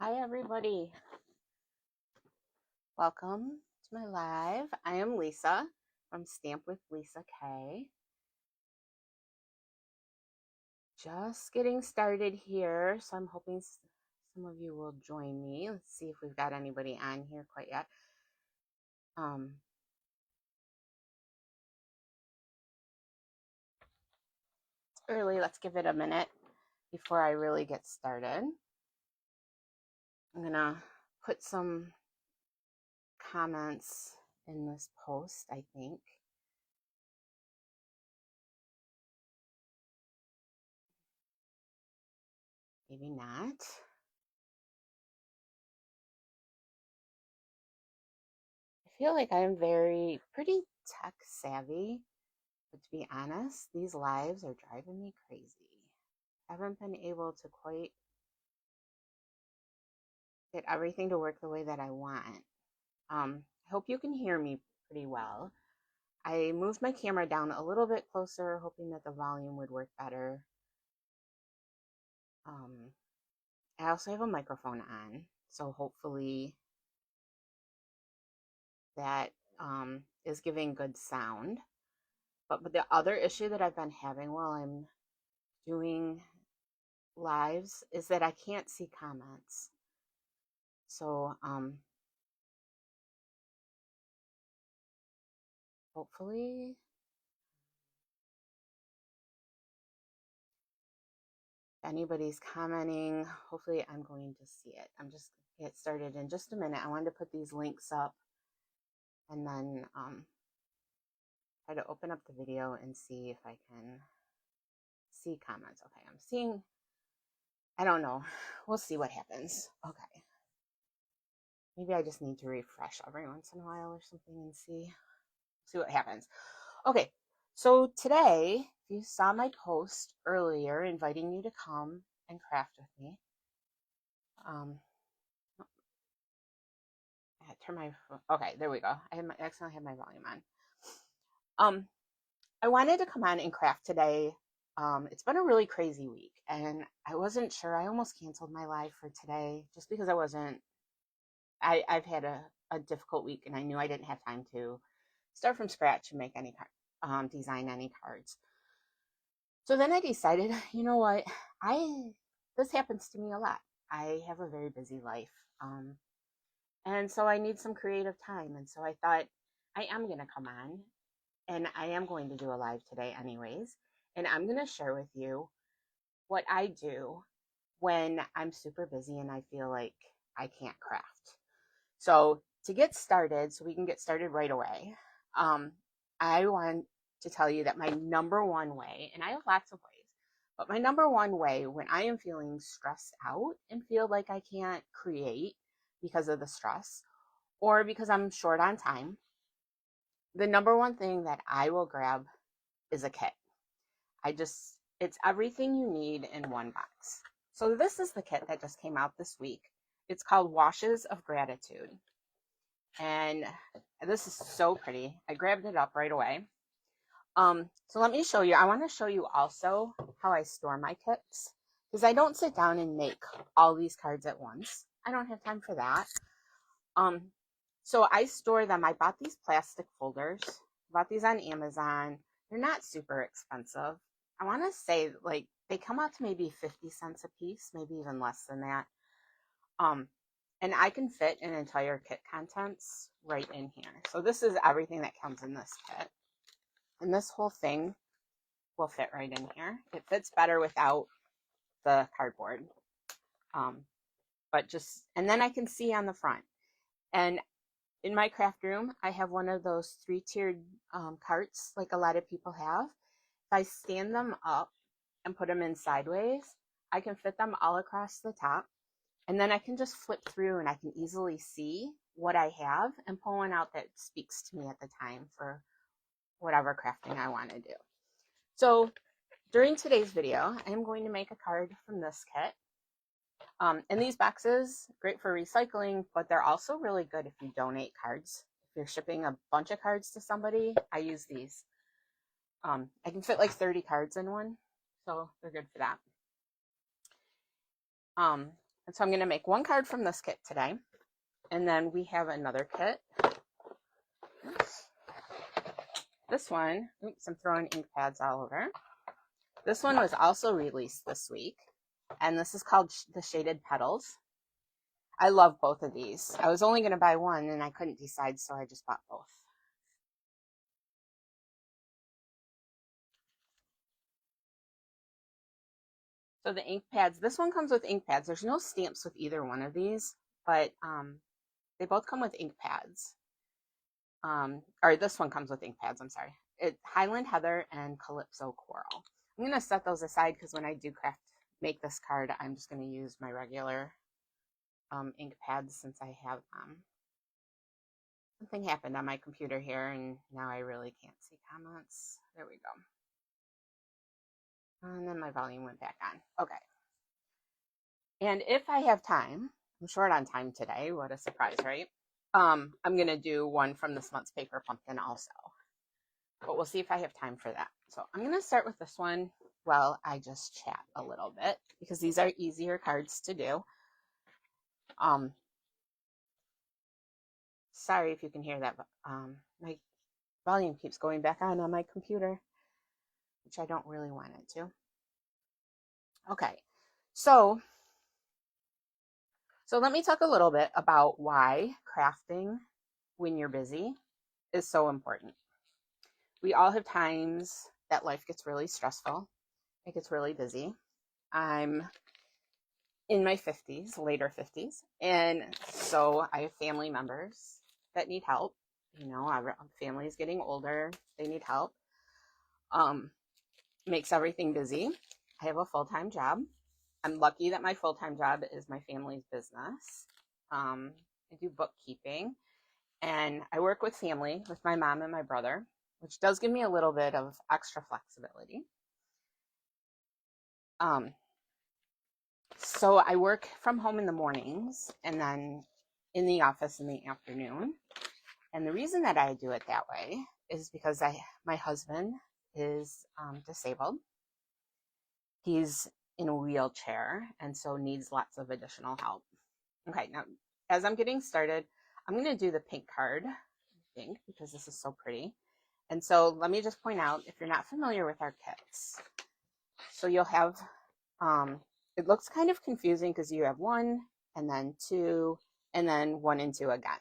Hi, everybody. Welcome to my live. I am Lisa from Stamp with Lisa K. Just getting started here, so I'm hoping some of you will join me. Let's see if we've got anybody on here quite yet. It's early. Let's give it a minute before I really get started. I'm gonna put some comments in this post, I think. Maybe not. I feel like I'm pretty tech savvy, but to be honest, these lives are driving me crazy. I haven't been able to quite get everything to work the way that I want. I hope you can hear me pretty well. I moved my camera down a little bit closer, hoping that the volume would work better. I also have a microphone on, so hopefully that is giving good sound. But the other issue that I've been having while I'm doing lives is that I can't see comments. So hopefully if anybody's commenting, hopefully I'm going to see it. I'm just going to get started in just a minute. I wanted to put these links up and then try to open up the video and see if I can see comments. Okay, I'm seeing, I don't know. We'll see what happens. Okay. Maybe I just need to refresh every once in a while or something and see what happens. Okay, so today, if you saw my post earlier inviting you to come and craft with me, I turn my, okay, there we go. I accidentally had my volume on. I wanted to come on and craft today. It's been a really crazy week, and I wasn't sure. I almost canceled my live for today just because I've had a difficult week, and I knew I didn't have time to start from scratch and make any design any cards. So then I decided, you know what, this happens to me a lot. I have a very busy life, and so I need some creative time. And so I thought I am going to come on, and I am going to do a live today anyways, and I'm going to share with you what I do when I'm super busy and I feel like I can't craft. So to get started, so we can get started right away, I want to tell you that my number one way, and I have lots of ways, but my number one way when I am feeling stressed out and feel like I can't create because of the stress or because I'm short on time, the number one thing that I will grab is a kit. It's everything you need in one box. So this is the kit that just came out this week. It's called Washes of Gratitude. And this is so pretty. I grabbed it up right away. So let me show you. I want to show you also how I store my kits, because I don't sit down and make all these cards at once. I don't have time for that. So I store them. I bought these plastic folders. I bought these on Amazon. They're not super expensive. I want to say like they come out to maybe 50 cents a piece, maybe even less than that. And I can fit an entire kit contents right in here. So this is everything that comes in this kit. And this whole thing will fit right in here. It fits better without the cardboard. And then I can see on the front. And in my craft room, I have one of those 3-tiered carts like a lot of people have. If I stand them up and put them in sideways, I can fit them all across the top. And then I can just flip through and I can easily see what I have and pull one out that speaks to me at the time for whatever crafting I want to do. So during today's video, I am going to make a card from this kit. And these boxes, great for recycling, but they're also really good if you donate cards. If you're shipping a bunch of cards to somebody, I use these. I can fit like 30 cards in one, so they're good for that. And so I'm going to make one card from this kit today. And then we have another kit. This one, oops, I'm throwing ink pads all over. This one was also released this week. And this is called the Shaded Petals. I love both of these. I was only going to buy one and I couldn't decide, so I just bought both. So the ink pads, this one comes with ink pads. There's no stamps with either one of these, but they both come with ink pads. Or this one comes with ink pads, I'm sorry. Highland Heather and Calypso Coral. I'm going to set those aside because when I do make this card, I'm just going to use my regular ink pads since I have them. Something happened on my computer here and now I really can't see comments. There we go. And then my volume went back on. Okay. And if I have time, I'm short on time today. What a surprise, right? I'm going to do one from this month's Paper Pumpkin also. But we'll see if I have time for that. So I'm going to start with this one while I just chat a little bit because these are easier cards to do. Sorry if you can hear that, but my volume keeps going back on my computer, which I don't really want it to. Okay, so let me talk a little bit about why crafting when you're busy is so important. We all have times that life gets really stressful. It gets really busy. I'm in my 50s, later 50s, and so I have family members that need help. You know, our family is getting older. They need help. Makes everything busy. I have a full-time job. I'm lucky that my full-time job is my family's business. I do bookkeeping, and I work with family, with my mom and my brother, which does give me a little bit of extra flexibility. So I work from home in the mornings and then in the office in the afternoon. And the reason that I do it that way is because my husband is disabled. He's in a wheelchair and so needs lots of additional help. Okay, now as I'm getting started, I'm going to do the pink card, I think, because this is so pretty. And so let me just point out, if you're not familiar with our kits, so you'll have, it looks kind of confusing because you have 1 and then 2 and then 1 and 2 again.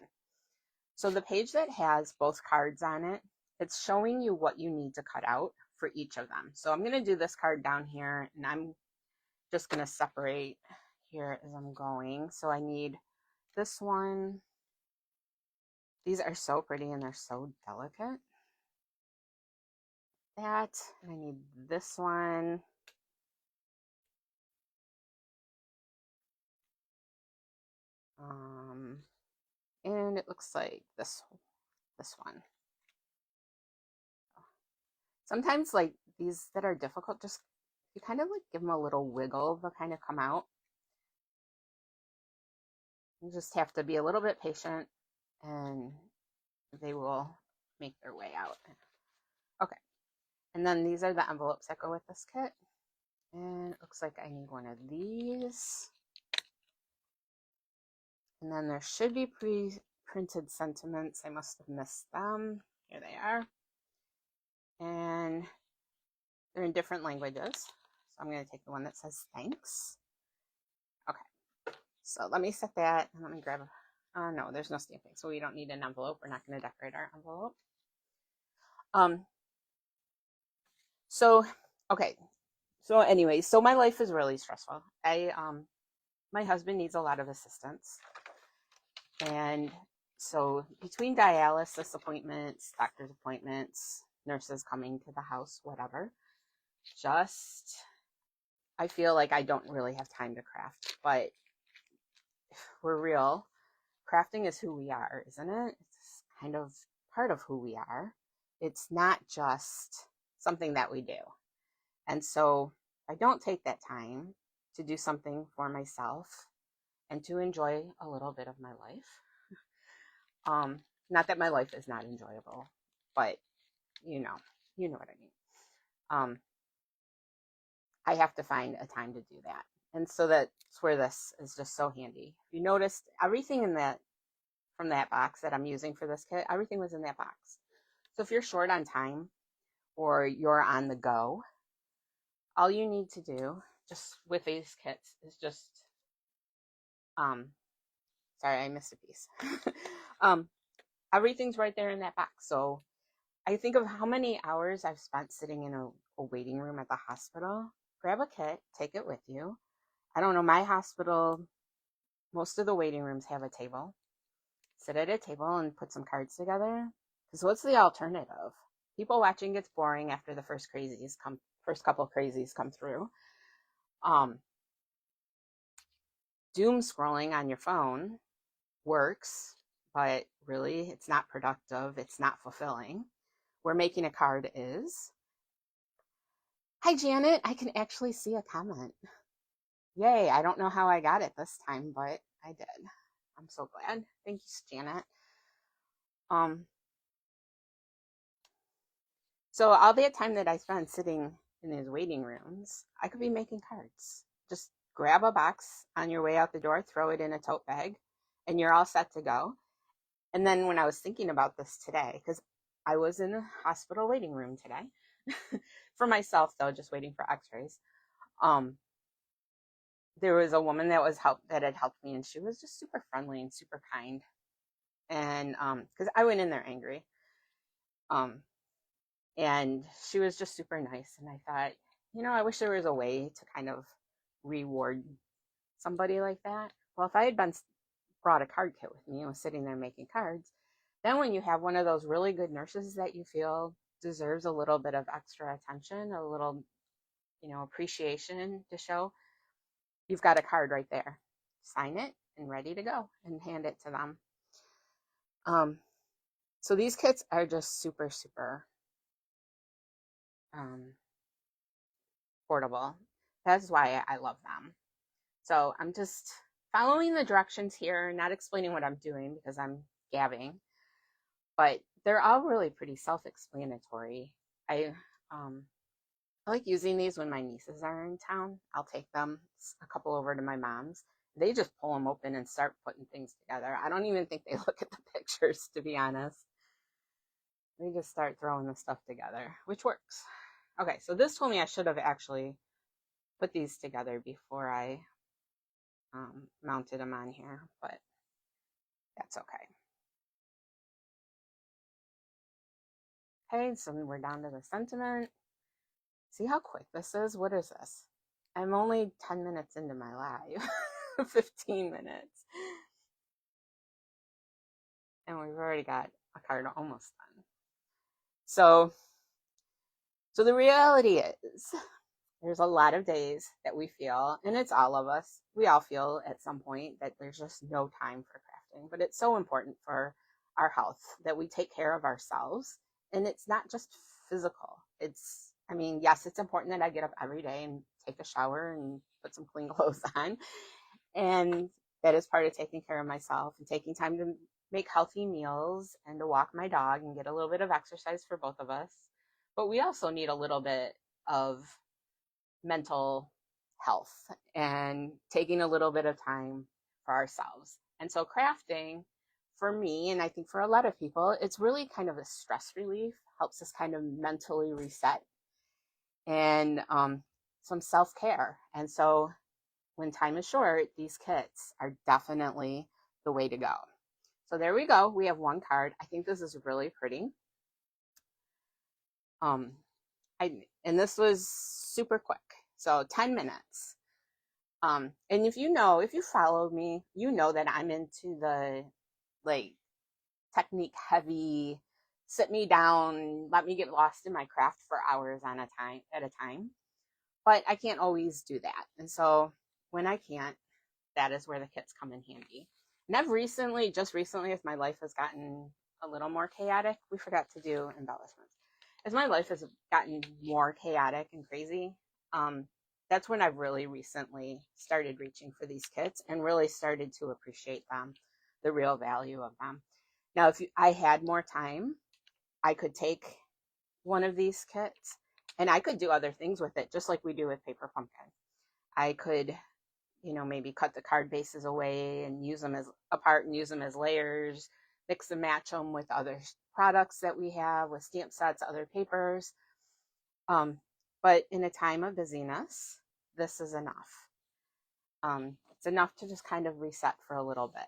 So the page that has both cards on it, it's showing you what you need to cut out for each of them. So I'm going to do this card down here and I'm just going to separate here as I'm going. So I need this one. These are so pretty and they're so delicate. That, and I need this one. And it looks like this one. Sometimes like these that are difficult, just you kind of like give them a little wiggle, they'll kind of come out. You just have to be a little bit patient and they will make their way out. Okay, and then these are the envelopes that go with this kit. And it looks like I need one of these. And then there should be pre-printed sentiments. I must have missed them. Here they are. And they're in different languages. So I'm going to take the one that says thanks. Okay, so let me set that and let me grab no, there's no stamping, so we don't need an envelope. We're not going to decorate our envelope. Okay. So anyway, so my life is really stressful. My husband needs a lot of assistance. And so between dialysis appointments, doctor's appointments, nurses coming to the house, whatever, I feel like I don't really have time to craft. But if we're real, crafting is who we are, isn't it? It's kind of part of who we are. It's not just something that we do. And so I don't take that time to do something for myself and to enjoy a little bit of my life. Not that my life is not enjoyable, but you know what I mean. I have to find a time to do that. And so that's where this is just so handy. You noticed everything in that from that box that I'm using for this kit, everything was in that box. So if you're short on time or you're on the go, all you need to do just with these kits is just, um, sorry, I missed a piece. um, everything's right there in that box. So I think of how many hours I've spent sitting in a waiting room at the hospital. Grab a kit, take it with you. I don't know, my hospital, most of the waiting rooms have a table. Sit at a table and put some cards together. Because what's the alternative? People watching gets boring after the first couple crazies come through. Doom scrolling on your phone works, but really it's not productive. It's not fulfilling. Where making a card is. Hi, Janet. I can actually see a comment. Yay. I don't know how I got it this time, but I did. I'm so glad. Thank you, Janet. So all that time that I spend sitting in these waiting rooms, I could be making cards. Just grab a box on your way out the door, throw it in a tote bag, and you're all set to go. And then when I was thinking about this today, because I was in a hospital waiting room today, for myself though, just waiting for x-rays, there was a woman that had helped me, and she was just super friendly and super kind. And because I went in there angry. And she was just super nice. And I thought, I wish there was a way to kind of reward somebody like that. Well, if I had brought a card kit with me and was sitting there making cards, then when you have one of those really good nurses that you feel deserves a little bit of extra attention, a little, appreciation to show, you've got a card right there. Sign it and ready to go and hand it to them. So these kits are just super, super portable. That's why I love them. So I'm just following the directions here, not explaining what I'm doing because I'm gabbing, but they're all really pretty self-explanatory. I like using these when my nieces are in town. I'll take them a couple over to my mom's. They just pull them open and start putting things together. I don't even think they look at the pictures, to be honest. They just start throwing the stuff together, which works. Okay, so this told me I should have actually put these together before I mounted them on here, but that's okay. Okay, so we're down to the sentiment. See how quick this is? What is this? I'm only 10 minutes into my live, 15 minutes. And we've already got a card almost done. So the reality is there's a lot of days that we feel, and it's all of us, we all feel at some point that there's just no time for crafting. But it's so important for our health that we take care of ourselves. And it's not just physical. Yes, it's important that I get up every day and take a shower and put some clean clothes on. And that is part of taking care of myself and taking time to make healthy meals and to walk my dog and get a little bit of exercise for both of us. But we also need a little bit of mental health and taking a little bit of time for ourselves. And so crafting for me, and I think for a lot of people, it's really kind of a stress relief, helps us kind of mentally reset and some self-care. And so when time is short, these kits are definitely the way to go. So there we go. We have one card. I think this is really pretty. And this was super quick. So 10 minutes. And if you followed me, you know that I'm into the technique heavy, sit me down, let me get lost in my craft for hours at a time. But I can't always do that. And so when I can't, that is where the kits come in handy. And I've just recently, as my life has gotten a little more chaotic, we forgot to do embellishments. As my life has gotten more chaotic and crazy, that's when I've really recently started reaching for these kits and really started to appreciate them, the real value of them. Now, if I had more time, I could take one of these kits and I could do other things with it, just like we do with Paper Pumpkin. I could you know, maybe cut the card bases away and use them as apart and use them as layers, mix and match them with other products that we have, with stamp sets, other papers. But in a time of busyness, this is enough. It's enough to just kind of reset for a little bit.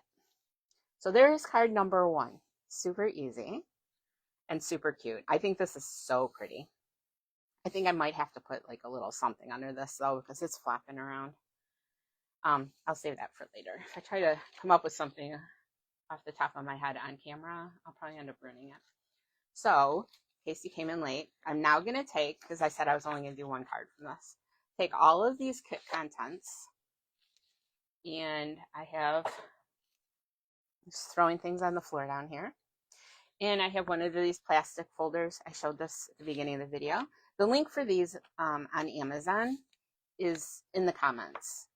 So there's card number 1. Super easy and super cute. I think this is so pretty. I think I might have to put like a little something under this though, because it's flopping around. I'll save that for later. If I try to come up with something off the top of my head on camera, I'll probably end up ruining it. So, in case you came in late, I'm now going to take, because I said I was only going to do 1 card from this, take all of these kit contents, and I have, just throwing things on the floor down here, and I have one of these plastic folders. I showed this at the beginning of the video. The link for these on Amazon is in the comments.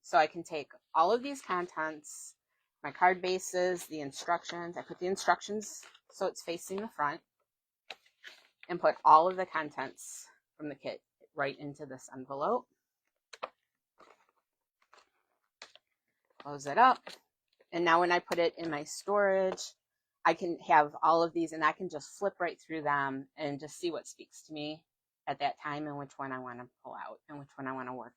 So I can take all of these contents, my card bases, the instructions. I put the instructions so it's facing the front, and put all of the contents from the kit right into this envelope. Close it up. And now when I put it in my storage, I can have all of these and I can just flip right through them and just see what speaks to me at that time and which one I want to pull out and which one I want to work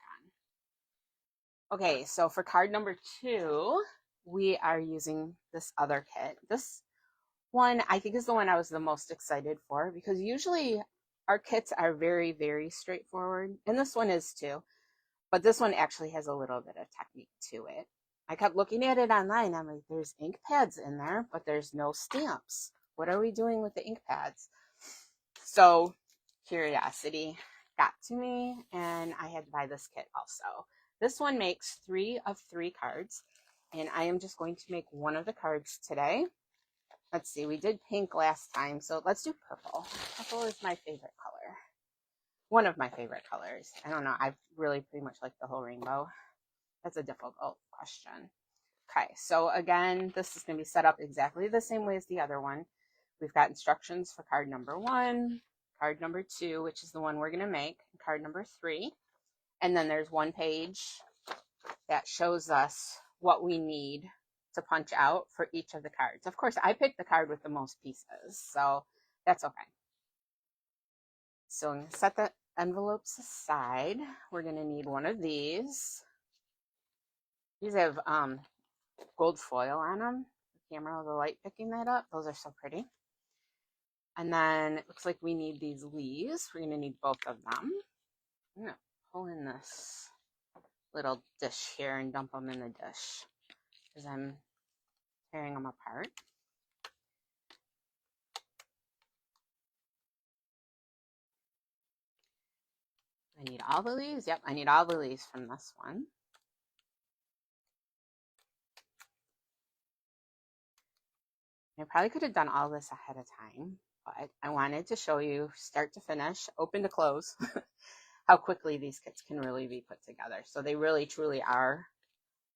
on. Okay, so for card number 2, we are using this other kit. This one I think is the one I was the most excited for, because usually our kits are very, very straightforward, and this one is too, but this one actually has a little bit of technique to it. I kept looking at it online. I'm like, there's ink pads in there, but there's no stamps. What are we doing with the ink pads? So curiosity got to me, and I had to buy this kit also. This one makes 3 of 3 cards, and I am just going to make one of the cards today. Let's see, we did pink last time, so let's do purple. Purple is my favorite color. One of my favorite colors. I don't know, I really pretty much like the whole rainbow. That's a difficult question. Okay, so again, this is going to be set up exactly the same way as the other one. We've got instructions for card number 1, card number 2, which is the one we're going to make, card number 3. And then there's 1 page that shows us what we need to punch out for each of the cards. Of course, I picked the card with the most pieces, so that's okay. So I'm going to set the envelopes aside. We're going to need one of these. These have gold foil on them. The camera, the light picking that up. Those are so pretty. And then it looks like we need these leaves. We're going to need both of them. I'm going to pull in this little dish here and dump them in the dish because I'm tearing them apart. I need all the leaves. Yep, I need all the leaves from this one. I probably could have done all this ahead of time, but I wanted to show you start to finish, open to close, how quickly these kits can really be put together. So they really truly are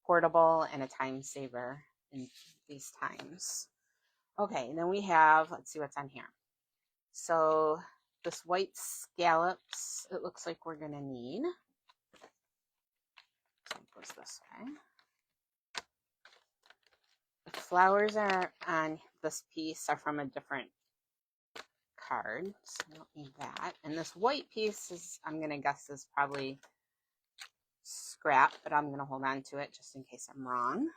portable and a time saver in these times. Okay, and then we have, let's see what's on here. So this white scallops, it looks like we're gonna need. So it goes this way. The flowers are on this piece are from a different card, so I don't need that. And this white piece is, I'm gonna guess, is probably scrap, but I'm gonna hold on to it just in case I'm wrong.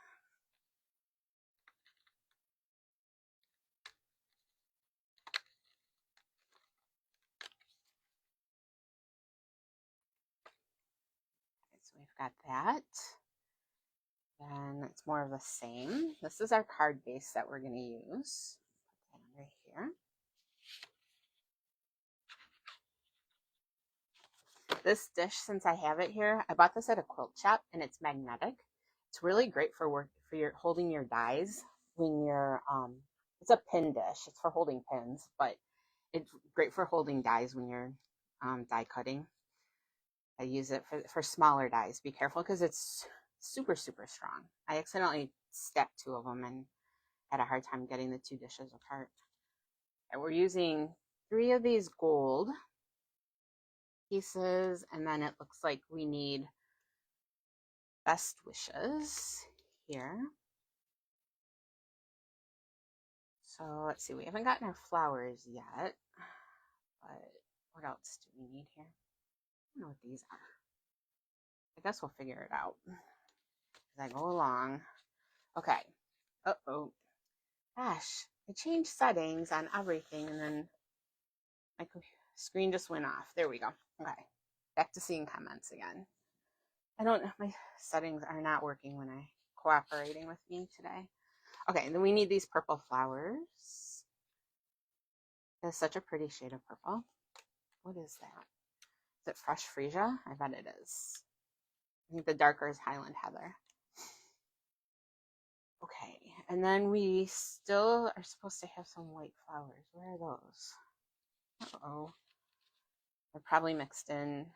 Okay, so we've got that. And it's more of the same. This is our card base that we're gonna use. Put that under here. This dish, since I have it here, I bought this at a quilt shop and it's magnetic. It's really great for work for your holding your dies when you're it's a pin dish. It's for holding pins, but it's great for holding dies when you're die cutting. I use it for smaller dies. Be careful because it's super, super strong. I accidentally stacked 2 of them and had a hard time getting the 2 dishes apart. And we're using 3 of these gold pieces, and then it looks like we need best wishes here. So let's see, we haven't gotten our flowers yet, but what else do we need here? I don't know what these are. I guess we'll figure it out as I go along. Okay. Uh-oh. Gosh, I changed settings on everything and then my screen just went off. There we go. Okay. Back to seeing comments again. I don't know. My settings are not working when I cooperating with me today. Okay, and then we need these purple flowers. It's such a pretty shade of purple. What is that? Is it fresh freesia? I bet it is. I think the darker is Highland Heather. Okay, and then we still are supposed to have some white flowers. Where are those? Uh-oh. They're probably mixed in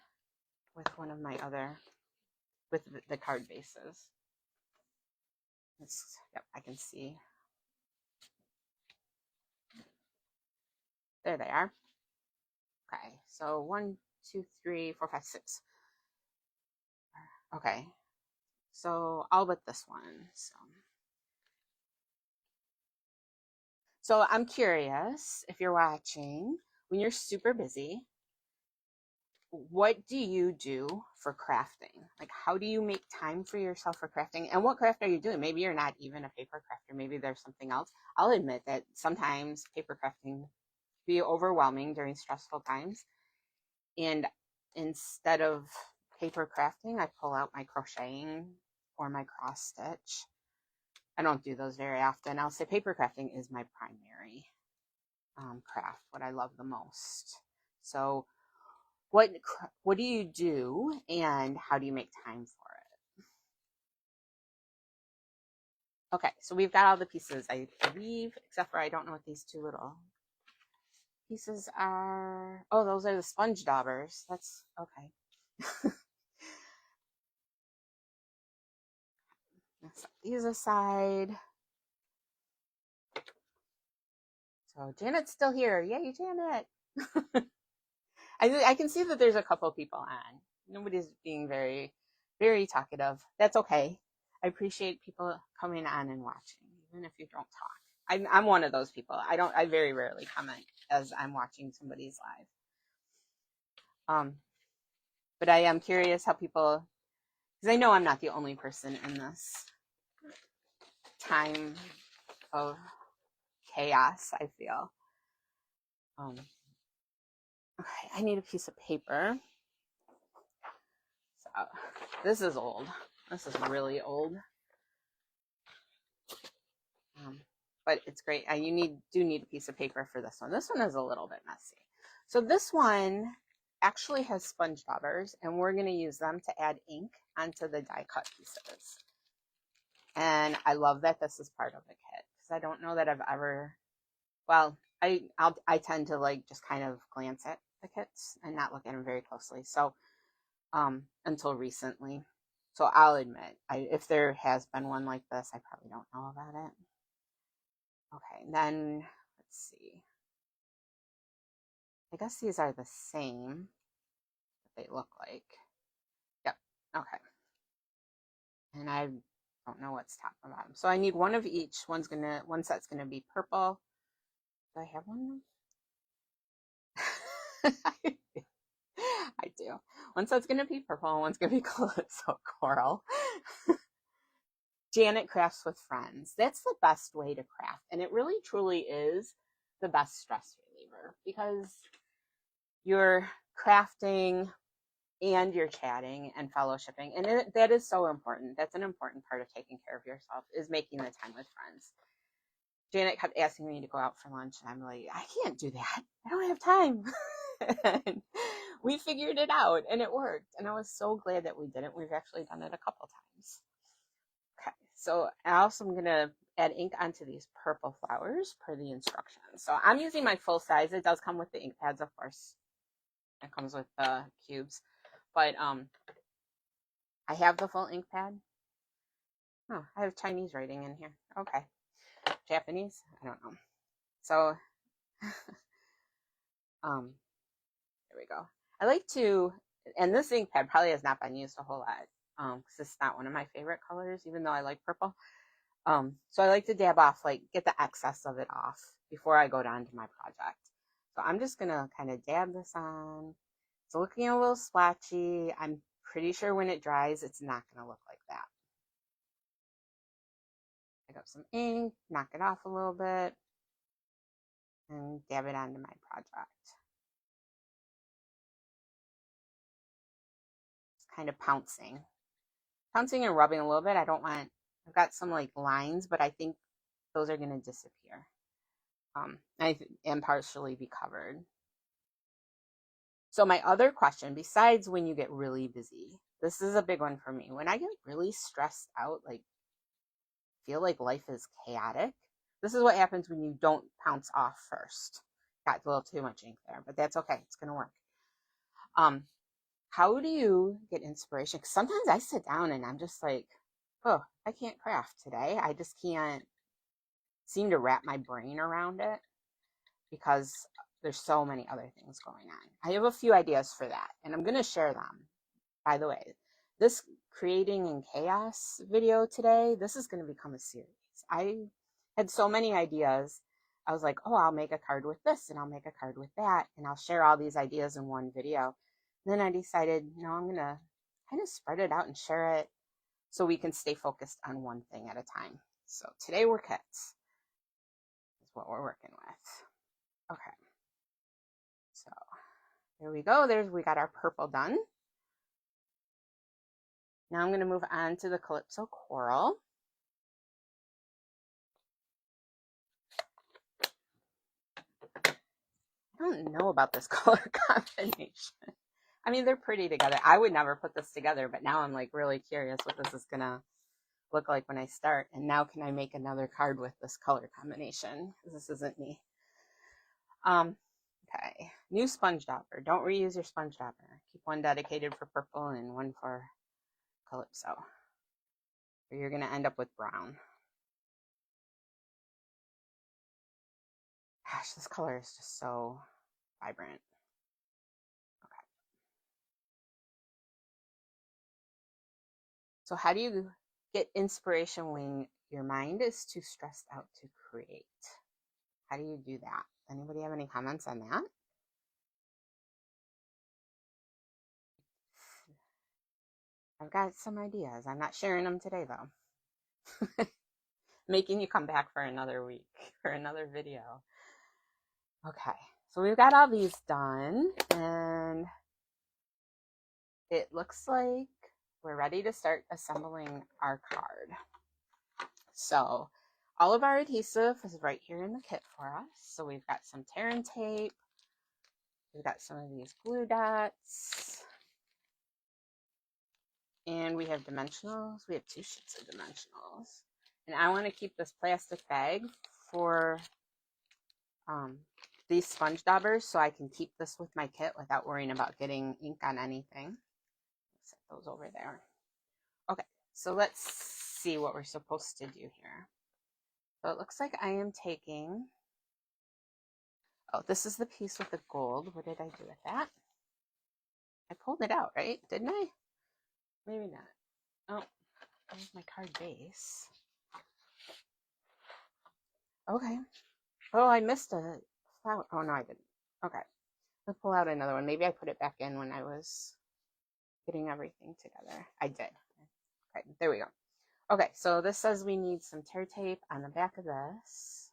with one of my other, with the card bases. Yep, I can see. There they are. Okay, so 1, 2, 3, 4, 5, 6. Okay, so all but this one. So I'm curious, if you're watching, when you're super busy, what do you do for crafting? Like, how do you make time for yourself for crafting? And what craft are you doing? Maybe you're not even a paper crafter. Maybe there's something else. I'll admit that sometimes paper crafting be overwhelming during stressful times. And instead of paper crafting, I pull out my crocheting or my cross stitch. I don't do those very often. I'll say paper crafting is my primary craft, what I love the most. So what do you do and how do you make time for it? Okay, so we've got all the pieces, I believe, except for I don't know what these two little pieces are. Oh, those are the sponge daubers. That's okay. Let's set these aside. So Janet's still here. Yay, Janet. I can see that there's a couple people on. Nobody's being very, very talkative. That's okay. I appreciate people coming on and watching, even if you don't talk. I'm one of those people. I very rarely comment as I'm watching somebody's live. But I am curious how people, because I know I'm not the only person in this time of chaos, I feel. Okay, I need a piece of paper. So this is old. This is really old. But it's great. You do need a piece of paper for this one. This one is a little bit messy. So this one actually has sponge daubers, and we're going to use them to add ink onto the die cut pieces. And I love that this is part of the kit, because I don't know that I've ever, well, I tend to like just kind of glance at the kits and not look at them very closely. So until recently. So I'll admit, if there has been one like this, I probably don't know about it. Okay, and then let's see. I guess these are the same, what they look like. Yep, okay. And I don't know what's top and bottom. So I need one of each. One set's gonna be purple. Do I have one? I do. One set's gonna be purple, and one's gonna be Calypso Coral. Janet crafts with friends. That's the best way to craft. And it really truly is the best stress reliever, because you're crafting and you're chatting and fellowshipping. And that is so important. That's an important part of taking care of yourself, is making the time with friends. Janet kept asking me to go out for lunch, and I'm like, I can't do that. I don't have time. And we figured it out, and it worked. And I was so glad that we did it. We've actually done it a couple times. Okay, so I also am going to add ink onto these purple flowers per the instructions. So I'm using my full size. It does come with the ink pads, of course. It comes with the cubes. But I have the full ink pad. Oh, I have Chinese writing in here. Okay. Japanese? I don't know. So, there we go. I like to, and this ink pad probably has not been used a whole lot. because it's not one of my favorite colors, even though I like purple. So I like to dab off, like get the excess of it off before I go down to my project. So I'm just gonna kind of dab this on. It's looking a little splotchy. I'm pretty sure when it dries, it's not gonna look like that. Pick up some ink, knock it off a little bit, and dab it onto my project. It's kind of pouncing and rubbing a little bit. I've got some like lines, but I think those are going to disappear. And partially be covered. So my other question, besides when you get really busy, this is a big one for me. When I get really stressed out, like feel like life is chaotic, this is what happens when you don't pounce off first. Got a little too much ink there, but that's okay. It's going to work. How do you get inspiration? Because sometimes I sit down and I'm just like, oh, I can't craft today. I just can't seem to wrap my brain around it because there's so many other things going on. I have a few ideas for that, and I'm going to share them. By the way, this creating in chaos video today, this is going to become a series. I had so many ideas. I was like, oh, I'll make a card with this, and I'll make a card with that, and I'll share all these ideas in one video. And then I decided, no, I'm going to kind of spread it out and share it so we can stay focused on one thing at a time. So today we're kits. Is what we're working with. Okay. So there we go. We got our purple done. Now I'm going to move on to the Calypso Coral. I don't know about this color combination. I mean, they're pretty together. I would never put this together, but now I'm like really curious what this is going to look like when I start. And now can I make another card with this color combination? Because this isn't me. Okay, new sponge dauber. Don't reuse your sponge dauber. Keep one dedicated for purple and one for Calypso, or you're going to end up with brown. Gosh, this color is just so vibrant. Okay. So how do you get inspiration when your mind is too stressed out to create? How do you do that? Anybody have any comments on that? I've got some ideas. I'm not sharing them today though. Making you come back for another week, for another video. Okay, so we've got all these done, and it looks like we're ready to start assembling our card. So all of our adhesive is right here in the kit for us. So we've got some tear and tape. We've got some of these glue dots. And we have dimensionals. We have 2 sheets of dimensionals. And I want to keep this plastic bag for these sponge daubers so I can keep this with my kit without worrying about getting ink on anything. Set those over there. Okay, so let's see what we're supposed to do here. So it looks like I am taking, oh, this is the piece with the gold. What did I do with that? I pulled it out, right? Didn't I? Maybe not. Oh, there's my card base. Okay. Oh, I missed a flower. Oh, no, I didn't. Okay. Let's pull out another one. Maybe I put it back in when I was getting everything together. I did. Okay, there we go. Okay, so this says we need some tear tape on the back of this.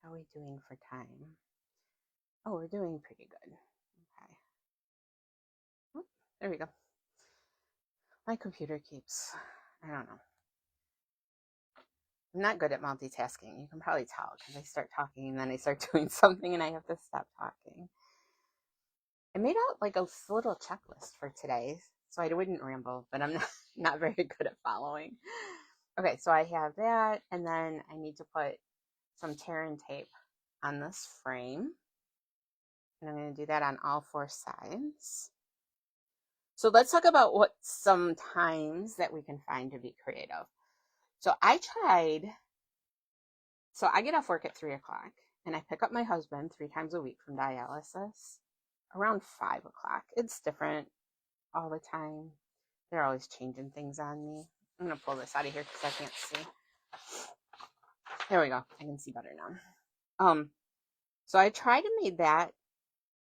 How are we doing for time? Oh, we're doing pretty good. Okay. Oh, there we go. My computer keeps, I don't know. I'm not good at multitasking. You can probably tell because I start talking and then I start doing something and I have to stop talking. I made out like a little checklist for today so I wouldn't ramble, but I'm not very good at following. Okay, so I have that, and then I need to put some tear and tape on this frame. And I'm going to do that on all 4 sides. So let's talk about what some times that we can find to be creative. So I get off work at 3 o'clock, and I pick up my husband 3 times a week from dialysis around 5 o'clock. It's different all the time. They're always changing things on me. I'm gonna pull this out of here because I can't see. There we go. I can see better now. So I tried to make that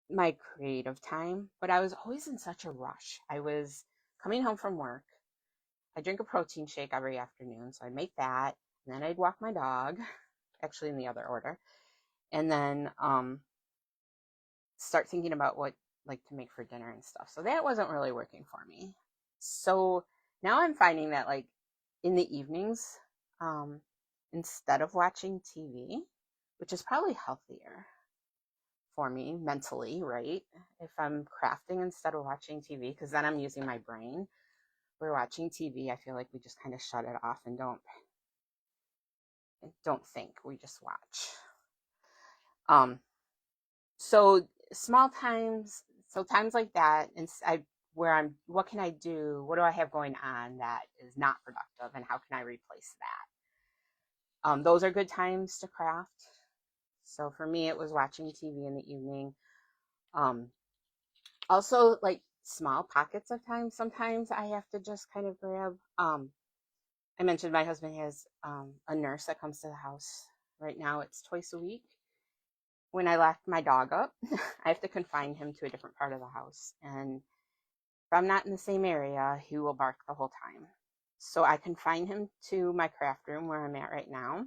my creative time, but I was always in such a rush. I was coming home from work. I drink a protein shake every afternoon, so I'd make that, and then I'd walk my dog, actually in the other order, and then start thinking about what like to make for dinner and stuff. So that wasn't really working for me. So now I'm finding that like in the evenings, instead of watching TV, which is probably healthier for me mentally, right? If I'm crafting instead of watching TV, because then I'm using my brain. We're watching TV, I feel like we just kind of shut it off and don't think. We just watch. So small times, so times like that, and what can I do? What do I have going on that is not productive, and how can I replace that? Those are good times to craft. So for me, it was watching TV in the evening. Also, like small pockets of time. Sometimes I have to just kind of grab. I mentioned my husband has a nurse that comes to the house. Right now, it's twice a week. When I lock my dog up, I have to confine him to a different part of the house. And if I'm not in the same area, he will bark the whole time. So I confine him to my craft room where I'm at right now.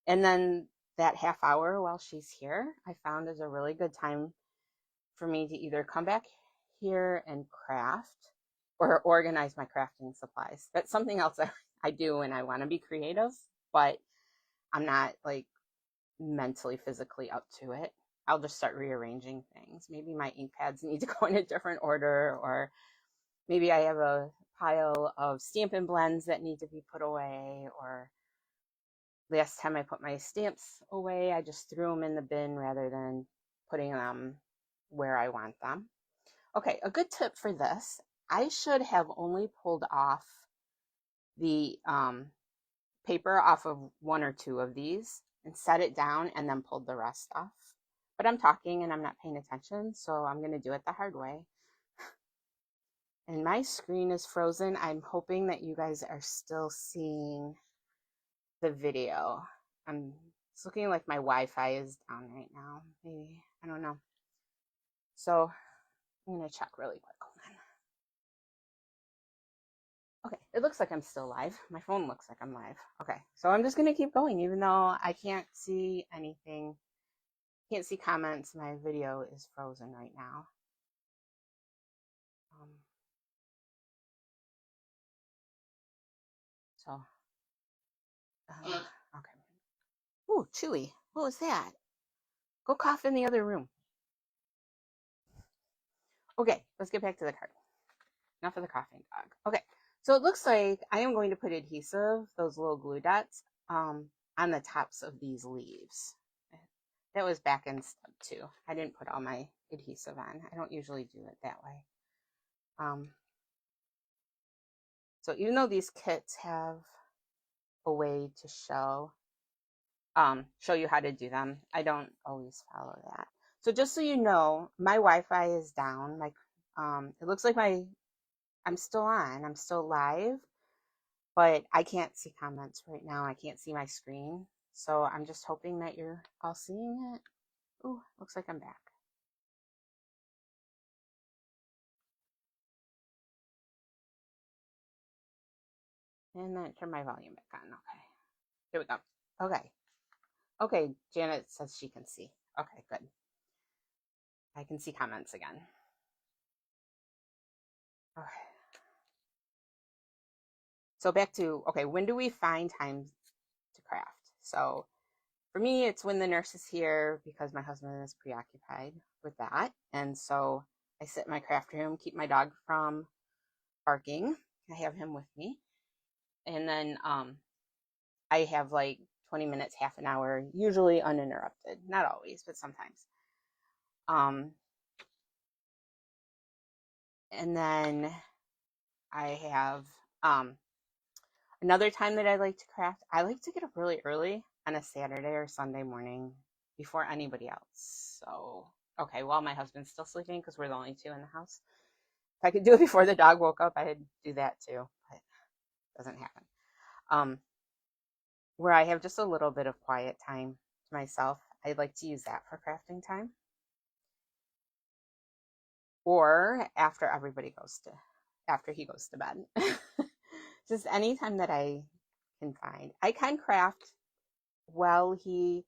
And then that half hour while she's here, I found is a really good time for me to either come back here and craft or organize my crafting supplies. That's something else that I do when I want to be creative, but I'm not like mentally, physically up to it. I'll just start rearranging things. Maybe my ink pads need to go in a different order, or maybe I have a pile of Stampin' blends that need to be put away, or last time I put my stamps away, I just threw them in the bin rather than putting them where I want them. Okay, a good tip for this, I should have only pulled off the paper off of 1 or 2 of these and set it down and then pulled the rest off. But I'm talking and I'm not paying attention, so I'm going to do it the hard way. And my screen is frozen. I'm hoping that you guys are still seeing the video. It's looking like my Wi-Fi is down right now. Maybe, I don't know. So I'm going to check really quick. Hold on. Okay, it looks like I'm still live. My phone looks like I'm live. Okay, so I'm just going to keep going even though I can't see anything. Can't see comments. My video is frozen right now. Okay. Ooh, Chewy. What was that? Go cough in the other room. Okay, let's get back to the card. Enough of the coughing dog. Okay, so it looks like I am going to put adhesive, those little glue dots, on the tops of these leaves. That was back in step 2. I didn't put all my adhesive on. I don't usually do it that way. So even though these kits have a way to show you how to do them, I don't always follow that. So just so you know, my Wi-Fi is down. It looks like I'm still on. I'm still live, but I can't see comments right now. I can't see my screen. So I'm just hoping that you're all seeing it. Ooh, looks like I'm back. And then turn my volume back on. Okay. Here we go. Okay. Okay, Janet says she can see. Okay, good. I can see comments again. Okay. So back to, okay, when do we find time to craft? So for me, it's when the nurse is here because my husband is preoccupied with that. And so I sit in my craft room, keep my dog from barking. I have him with me. And then I have like 20 minutes, half an hour, usually uninterrupted. Not always, but sometimes. And then I have another time that I like to craft. I like to get up really early on a Saturday or Sunday morning before anybody else. So, okay, well, my husband's still sleeping because we're the only two in the house. If I could do it before the dog woke up, I'd do that too, but it doesn't happen. Where I have just a little bit of quiet time to myself, I'd like to use that for crafting time. Or after he goes to bed. Just any time that I can find. I can craft while he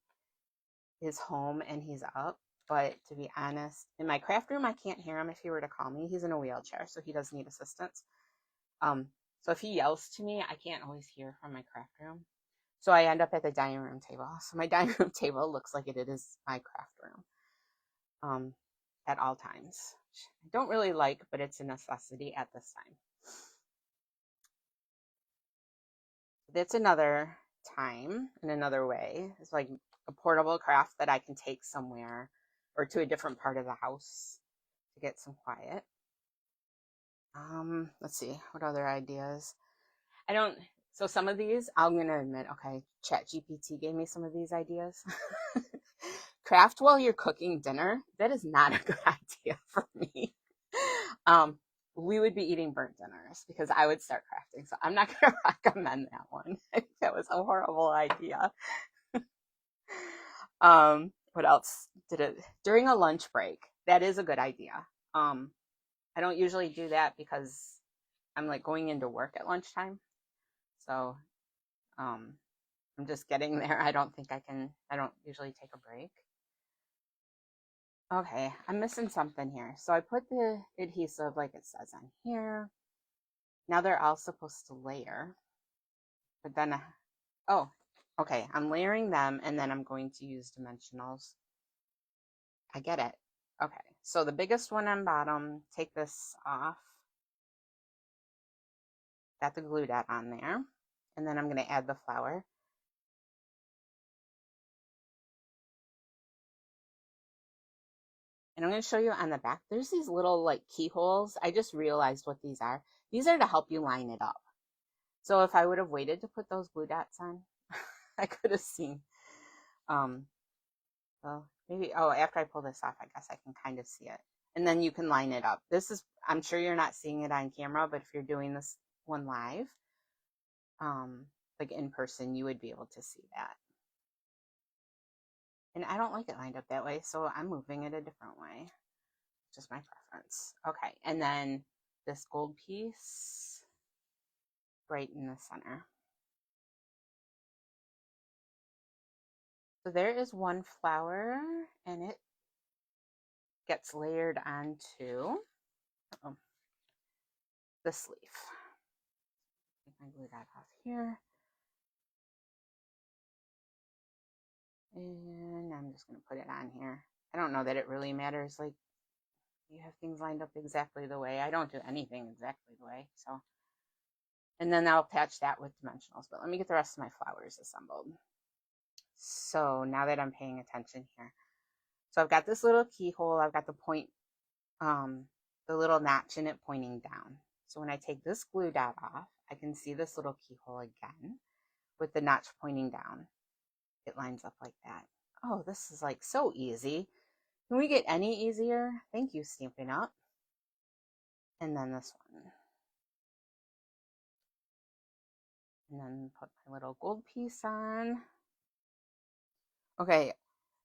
is home and he's up, but to be honest, in my craft room, I can't hear him if he were to call me. He's in a wheelchair, so he does need assistance. So if he yells to me, I can't always hear from my craft room. So I end up at the dining room table. So my dining room table looks like it is my craft room at all times. I don't really like, but it's a necessity at this time. That's another time in another way. It's like a portable craft that I can take somewhere or to a different part of the house to get some quiet. Let's see, what other ideas? So some of these, I'm going to admit, okay, ChatGPT gave me some of these ideas. Craft while you're cooking dinner. That is not a good idea for me. We would be eating burnt dinners because I would start crafting. So I'm not going to recommend that one. That was a horrible idea. What else? During a lunch break. That is a good idea. I don't usually do that because I'm like going into work at lunchtime. So I'm just getting there. I don't usually take a break. Okay, I'm missing something here. So I put the adhesive like it says on here. Now they're all supposed to layer. But then, oh, okay, I'm layering them and then I'm going to use dimensionals. I get it. Okay, so the biggest one on bottom, take this off. Got the glue dot on there. And then I'm going to add the flower. And I'm going to show you on the back, there's these little like keyholes. I just realized what these are. These are to help you line it up. So if I would have waited to put those glue dots on, I could have seen. Well, maybe, after I pull this off, I guess I can kind of see it. And then you can line it up. I'm sure you're not seeing it on camera, but if you're doing this one live, like in person, you would be able to see that. And I don't like it lined up that way, so I'm moving it a different way. Just my preference. Okay, and then this gold piece right in the center. So there is one flower, and it gets layered onto the sleeve. Take my glue dot off here. And I'm just going to put it on here. I don't know that it really matters. Like, you have things lined up exactly the way. I don't do anything exactly the way. So, and then I'll patch that with dimensionals. But let me get the rest of my flowers assembled. So now that I'm paying attention here. So I've got this little keyhole. I've got the point, the little notch in it pointing down. So when I take this glue dot off, I can see this little keyhole again with the notch pointing down. It lines up like that. Oh, this is like so easy. Can we get any easier? Thank you, Stampin' Up. And then this one. And then put my little gold piece on. Okay,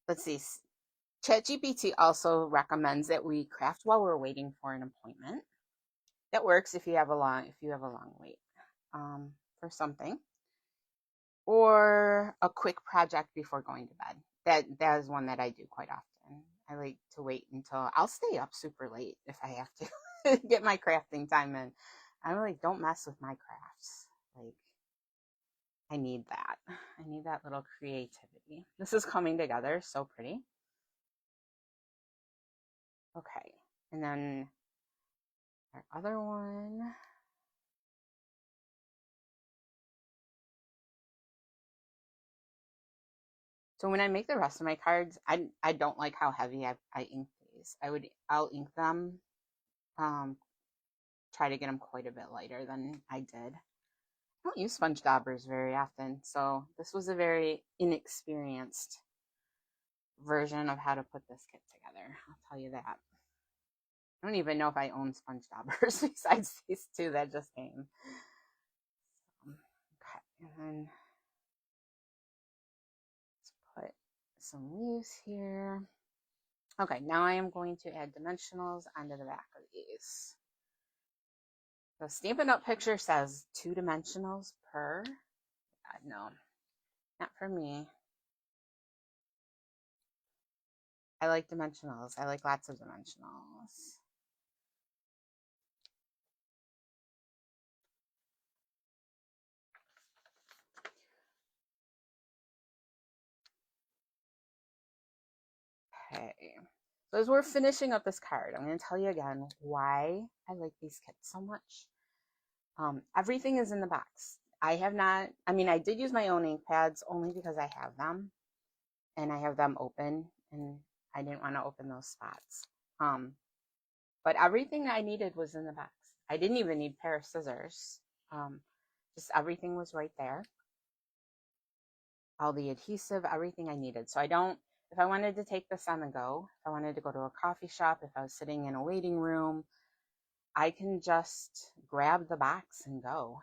let's see. ChatGPT also recommends that we craft while we're waiting for an appointment. That works if you have a long wait for something, or a quick project before going to bed. That is one that I do quite often. I like to wait until I'll stay up super late if I have to get my crafting time in. I'm like, don't mess with my crafts. Like, I need that. I need that little creativity. This is coming together so pretty. Okay, and then our other one. So when I make the rest of my cards, I don't like how heavy I ink these. I'll ink them, try to get them quite a bit lighter than I did. I don't use sponge daubers very often, so this was a very inexperienced version of how to put this kit together. I'll tell you that. I don't even know if I own sponge daubers besides these two that just came. Okay, and then let's put some leaves here. Okay, now I am going to add dimensionals onto the back of these. The Stampin' Up picture says 2 dimensionals per. God, no, not for me. I like dimensionals. I like lots of dimensionals. Okay. So as we're finishing up this card, I'm going to tell you again why I like these kits so much. Everything is in the box. I have not, I mean, I did use my own ink pads only because I have them and I have them open and I didn't want to open those spots. But everything I needed was in the box. I didn't even need a pair of scissors. Just everything was right there. All the adhesive, everything I needed. So I don't, if I wanted to take this on the go, if I wanted to go to a coffee shop, if I was sitting in a waiting room, I can just grab the box and go.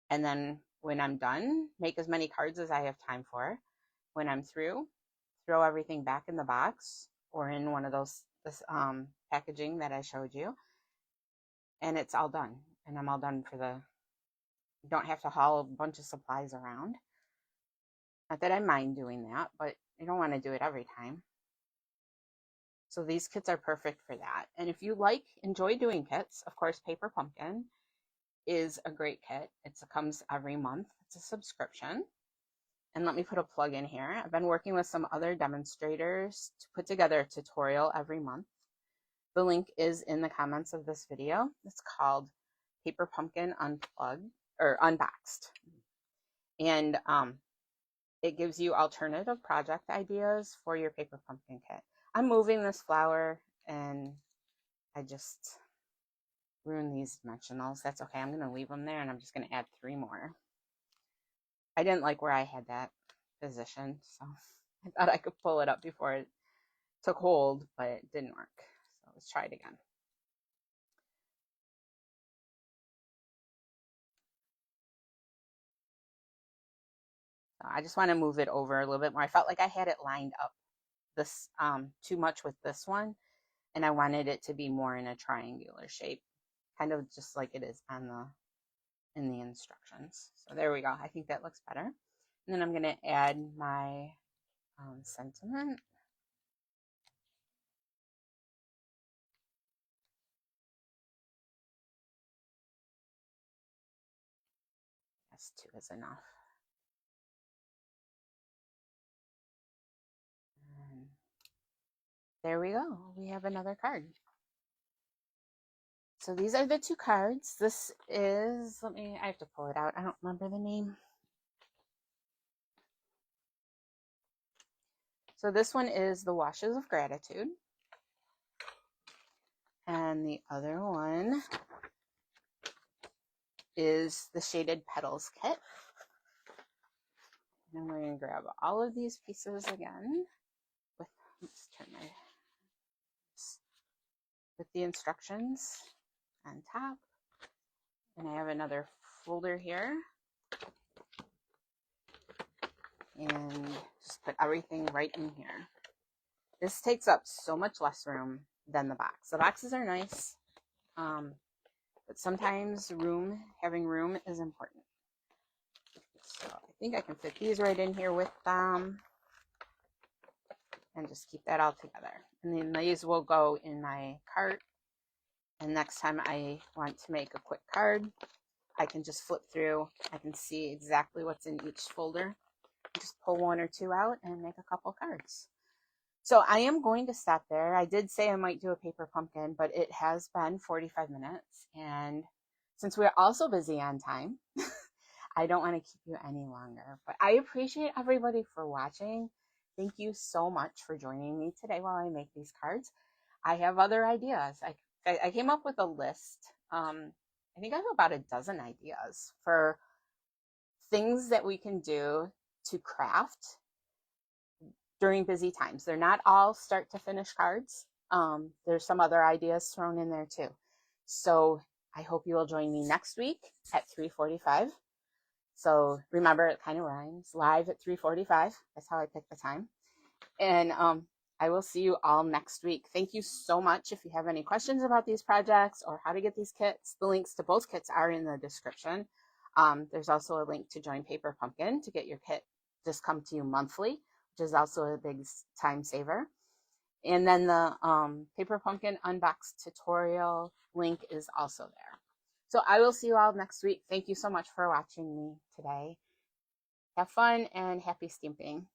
And then when I'm done, make as many cards as I have time for. When I'm through, throw everything back in the box or in one of those packaging that I showed you. And it's all done. And I'm all done for the, don't have to haul a bunch of supplies around. Not that I mind doing that, but I don't want to do it every time. So these kits are perfect for that. And if you enjoy doing kits, of course, Paper Pumpkin is a great kit. It comes every month. It's a subscription. And let me put a plug in here. I've been working with some other demonstrators to put together a tutorial every month. The link is in the comments of this video. It's called Paper Pumpkin Unplugged or Unboxed. And it gives you alternative project ideas for your Paper Pumpkin kit. I'm moving this flower and I just ruined these dimensionals. That's okay. I'm going to leave them there and I'm just going to add 3 more. I didn't like where I had that position, so I thought I could pull it up before it took hold, but it didn't work. So let's try it again. So I just want to move it over a little bit more. I felt like I had it lined up this too much with this one, and I wanted it to be more in a triangular shape, kind of just like it is on in the instructions. So there we go. I think that looks better. And then I'm going to add my sentiment. Yes, 2 is enough. And there we go. We have another card. So these are the 2 cards. This is, I have to pull it out. I don't remember the name. So this one is the Washes of Gratitude. And the other one is the Shaded Petals kit. And I'm going to grab all of these pieces again let's turn with the instructions on top. And I have another folder here. And just put everything right in here. This takes up so much less room than the box. The boxes are nice, but sometimes having room is important. So I think I can fit these right in here with them and just keep that all together. And then these will go in my cart. And next time I want to make a quick card, I can just flip through. I can see exactly what's in each folder. Just pull 1 or 2 out and make a couple cards. So I am going to stop there. I did say I might do a Paper Pumpkin, but it has been 45 minutes. And since we're also busy on time, I don't want to keep you any longer. But I appreciate everybody for watching. Thank you so much for joining me today while I make these cards. I have other ideas. I came up with a list. I think I have about a dozen ideas for things that we can do to craft during busy times. They're not all start to finish cards. There's some other ideas thrown in there too. So I hope you will join me next week at 3:45. So remember, it kind of rhymes. Live at 3:45. That's how I picked the time. And I will see you all next week. Thank you so much. If you have any questions about these projects or how to get these kits, the links to both kits are in the description. There's also a link to join Paper Pumpkin to get your kit just come to you monthly, which is also a big time saver. And then the Paper Pumpkin Unbox tutorial link is also there. So I will see you all next week. Thank you so much for watching me today. Have fun and happy stamping.